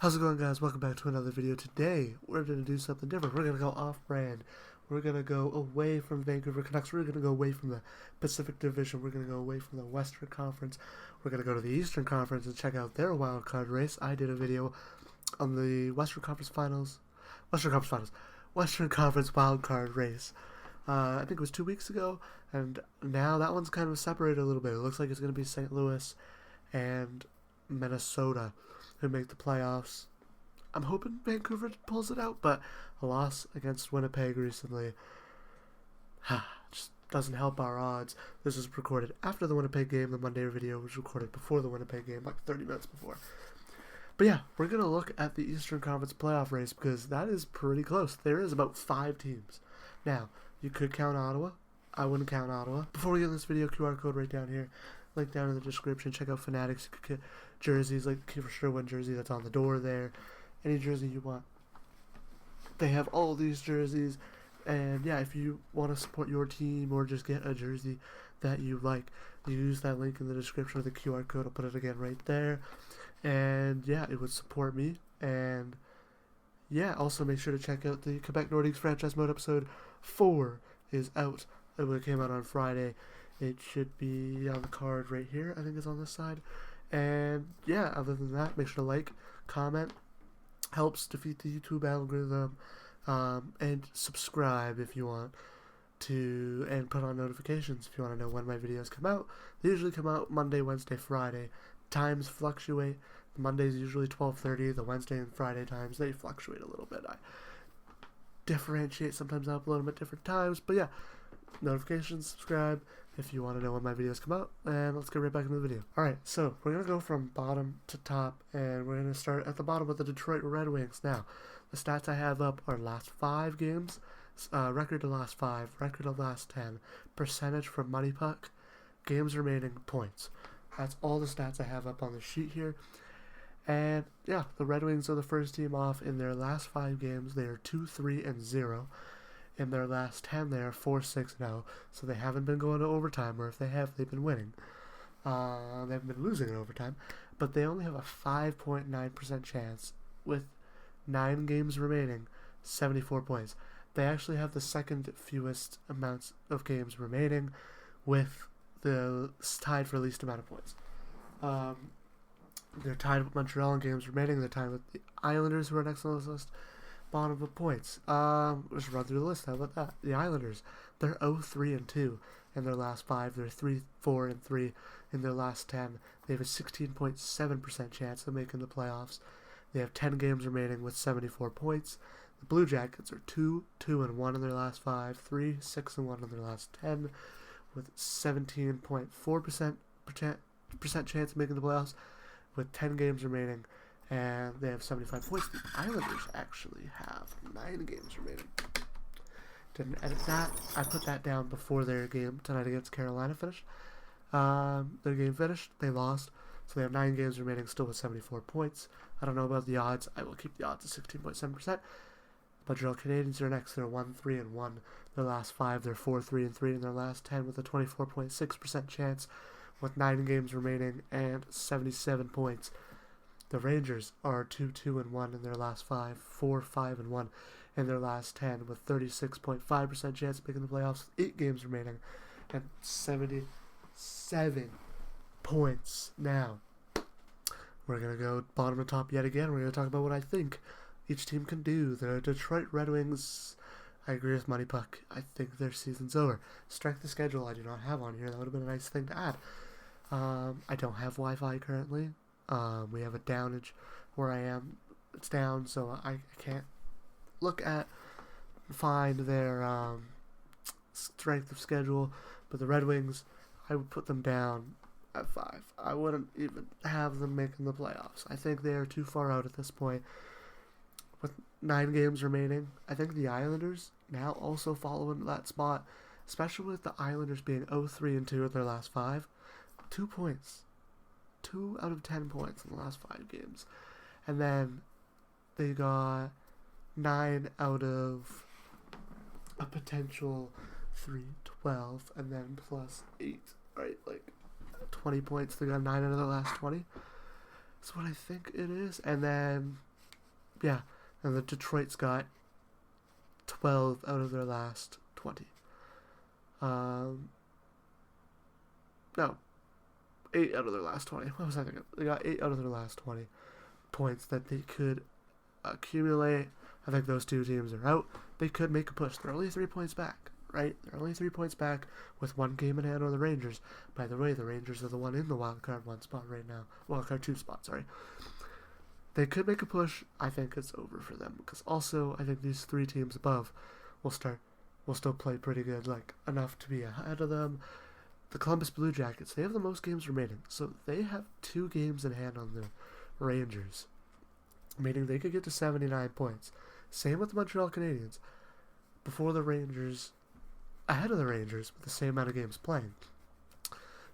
How's it going, guys? Welcome back to another video. Today, we're going to do something different. We're going to go off-brand. We're going to go away from Vancouver Canucks. We're going to go away from the Pacific Division. We're going to go away from the Western Conference. We're going to go to the Eastern Conference and check out their wild card race. I did a video on the Western Conference wild card race. I think it was 2 weeks ago, and now that one's kind of separated a little bit. It looks like it's going to be St. Louis and Minnesota who make the playoffs. I'm hoping Vancouver pulls it out, but a loss against Winnipeg recently just doesn't help our odds. This was recorded after the Winnipeg game. The Monday video was recorded before the Winnipeg game, like 30 minutes before. But yeah, we're going to look at the Eastern Conference playoff race because that is pretty close. There is about 5 teams. Now, you could count Ottawa. I wouldn't count Ottawa. Before we get in this video, QR code right down here. Link down in the description. Check out Fanatics. You could get jerseys, like for sure one jersey that's on the door there. Any jersey you want. They have all these jerseys. And yeah, if you want to support your team or just get a jersey that you like, use that link in the description of the QR code. I'll put it again right there. And yeah, it would support me. And yeah, also make sure to check out the Quebec Nordiques franchise mode episode 4 is out. It came out on Friday. It should be on the card right here. I think it's on this side. And yeah, other than that, make sure to like, comment. Helps defeat the YouTube algorithm. And subscribe if you want to. And put on notifications if you want to know when my videos come out. They usually come out Monday, Wednesday, Friday. Times fluctuate. Monday's usually 12:30. The Wednesday and Friday times, they fluctuate a little bit. I differentiate. Sometimes I upload them at different times. But yeah, notifications, subscribe if you want to know when my videos come out. And let's get right back into the video. Alright, so we're going to go from bottom to top. And we're going to start at the bottom with the Detroit Red Wings. Now, the stats I have up are last 5 games. Record to last 5. Record to last 10. Percentage from Money Puck. Games remaining. Points. That's all the stats I have up on the sheet here. And yeah, the Red Wings are the first team off. In their last 5 games, they are 2-3-0. In their last 10, they are 4-6-0. So they haven't been going to overtime, or if they have, they've been winning. They haven't been losing in overtime. But they only have a 5.9% chance with 9 games remaining, 74 points. They actually have the second fewest amounts of games remaining, with the tied for least amount of points. They're tied with Montreal in games remaining. They're tied with the Islanders, who are next on this list, bottom of points. Let's run through the list. How about that? The Islanders, they're 0-3-2 in their last 5. They're 3-4-3 in their last 10. They have a 16.7% chance of making the playoffs. They have 10 games remaining with 74 points. The Blue Jackets are 2-2-1 in their last 5, 3-6-1 in their last 10, with 17.4% chance of making the playoffs, with 10 games remaining, and they have 75 points. The Islanders actually have 9 games remaining. Didn't edit that. I put that down before their game tonight against Carolina finished. Their game finished. They lost. So they have 9 games remaining, still with 74 points. I don't know about the odds. I will keep the odds at 16.7%. Montreal Canadiens are next. They're 1-3-1. Their last 5, they're 4-3-3 in their last 10, with a 24.6% chance, with 9 games remaining and 77 points. The Rangers are 2-2-1 in their last 5, 4-5-1 in their last 10, with 36.5% chance of making the playoffs, with 8 games remaining and 77 points. Now, we're going to go bottom to top yet again. We're going to talk about what I think each team can do. The Detroit Red Wings, I agree with Money Puck. I think their season's over. Strength of schedule I do not have on here. That would have been a nice thing to add. I don't have Wi-Fi currently. We have a downage where I am. It's down, so I can't find their strength of schedule. But the Red Wings, I would put them down at 5. I wouldn't even have them making the playoffs. I think they are too far out at this point. With 9 games remaining, I think the Islanders now also follow into that spot, especially with the Islanders being 0-3-2 in their last 5. 2 points. 2 out of 10 points in the last 5 games. And then they got 9 out of a potential 3-12, and then plus 8, right? Like 20 points. They got 9 out of the last 20. That's what I think it is. And then Yeah, and the Detroit's got 12 out of their last 20. No, 8 out of their last 20. What was I thinking? They got 8 out of their last 20 points that they could accumulate. I think those two teams are out. They could make a push. They're only 3 points back, right? They're only 3 points back with one game in hand on the Rangers. By the way, the Rangers are the one in the wildcard 1 spot right now. Wildcard 2 spot, sorry. They could make a push. I think it's over for them because also I think these 3 teams above will still play pretty good, like enough to be ahead of them. The Columbus Blue Jackets, they have the most games remaining, so they have 2 games in hand on the Rangers, meaning they could get to 79 points. Same with the Montreal Canadiens, before the Rangers, ahead of the Rangers with the same amount of games playing.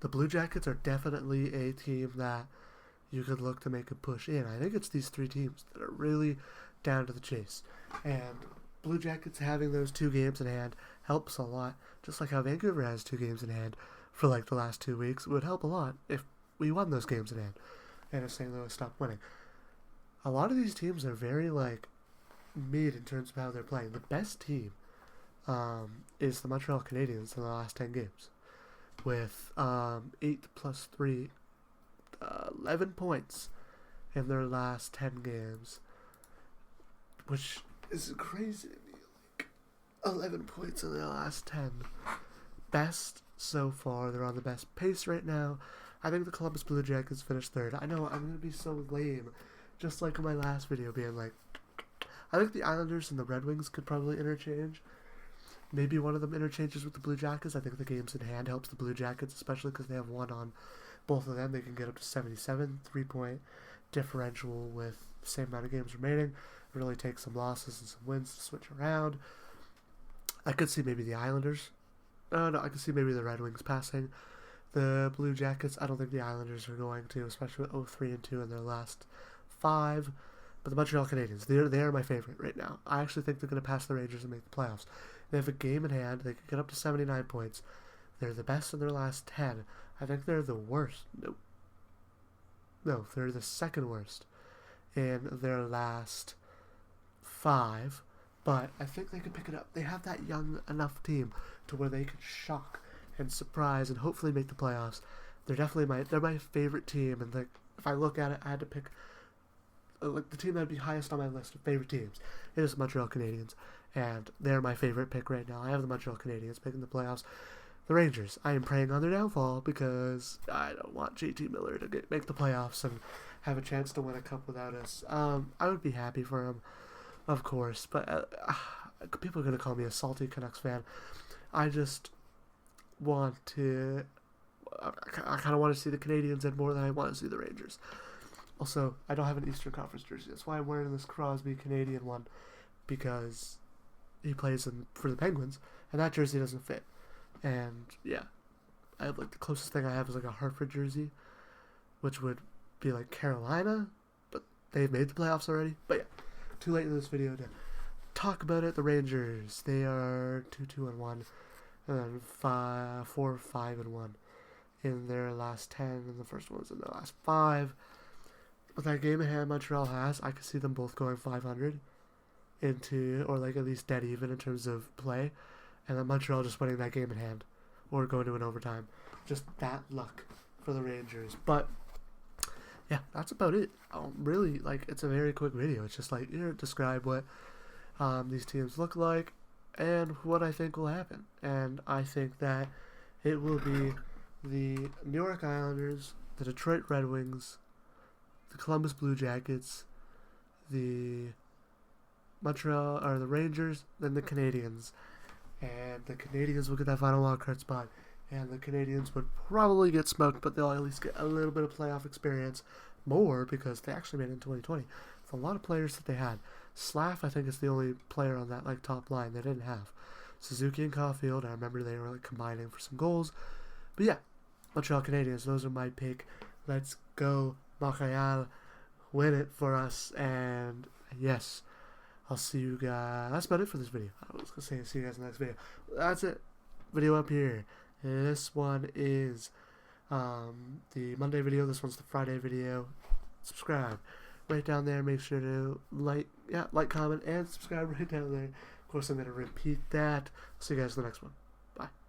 The Blue Jackets are definitely a team that you could look to make a push in. I think it's these 3 teams that are really down to the chase, and Blue Jackets having those 2 games in hand helps a lot, just like how Vancouver has 2 games in hand for like the last 2 weeks. It would help a lot if we won those games in hand and if St. Louis stopped winning. A lot of these teams are very like mid in terms of how they're playing. The best team is the Montreal Canadiens in the last 10 games with 8 plus 3, 11 points in their last 10 games, which is crazy to me. Like 11 points in their last 10. Best so far. They're on the best pace right now. I think the Columbus Blue Jackets finished 3rd. I know I'm going to be so lame, just like in my last video being like, I think the Islanders and the Red Wings could probably interchange. Maybe one of them interchanges with the Blue Jackets. I think the games in hand helps the Blue Jackets, especially because they have 1 on both of them. They can get up to 77, 3-point differential with the same amount of games remaining. Really take some losses and some wins to switch around. I could see maybe the Islanders. I could see maybe the Red Wings passing the Blue Jackets. I don't think the Islanders are going to, especially with 0-3-2 in their last 5. But the Montreal Canadiens, they are my favorite right now. I actually think they're going to pass the Rangers and make the playoffs. They have a game in hand. They could get up to 79 points. They're the best in their last 10. I think they're the worst. No, they're the second worst in their last 5. But I think they could pick it up. They have that young enough team to where they could shock and surprise and hopefully make the playoffs. They're my favorite team. And like, if I look at it, I had to pick like the team that would be highest on my list of favorite teams. It is the Montreal Canadiens, and they're my favorite pick right now. I have the Montreal Canadiens making the playoffs. The Rangers, I am praying on their downfall because I don't want JT Miller to make the playoffs and have a chance to win a cup without us. I would be happy for him, of course, but people are going to call me a salty Canucks fan. I just want to... I kind of want to see the Canadiens in more than I want to see the Rangers. Also, I don't have an Eastern Conference jersey. That's why I'm wearing this Crosby Canadian one, because he plays for the Penguins, and that jersey doesn't fit. And yeah, I have like the closest thing I have is like a Hartford jersey, which would be like Carolina, but they've made the playoffs already. But yeah, too late in this video to talk about it. The Rangers, they are 2-2-1, and then 4-5-1 in their last 10, and the first one was in their last 5. With that game in hand Montreal has, I could see them both going 500 or like at least dead even in terms of play, and then Montreal just winning that game in hand or going to an overtime. Just that luck for the Rangers. But yeah, that's about it. Really, like, it's a very quick video. It's just like, describe what these teams look like and what I think will happen. And I think that it will be the New York Islanders, the Detroit Red Wings, the Columbus Blue Jackets, the Rangers, then the Canadiens. And the Canadiens will get that final wildcard spot. And the Canadiens would probably get smoked, but they'll at least get a little bit of playoff experience more because they actually made it in 2020. It's a lot of players that they had. Slav, I think, is the only player on that like top line they didn't have. Suzuki and Caulfield, I remember they were like combining for some goals. But yeah, Montreal Canadiens, those are my pick. Let's go Montreal, win it for us, and yes, I'll see you guys. That's about it for this video. I was gonna say see you guys in the next video. That's it. Video up here. This one is the Monday video. This one's the Friday video. Subscribe, right down there. Make sure to like, comment, and subscribe right down there. Of course, I'm going to repeat that. See you guys in the next one. Bye.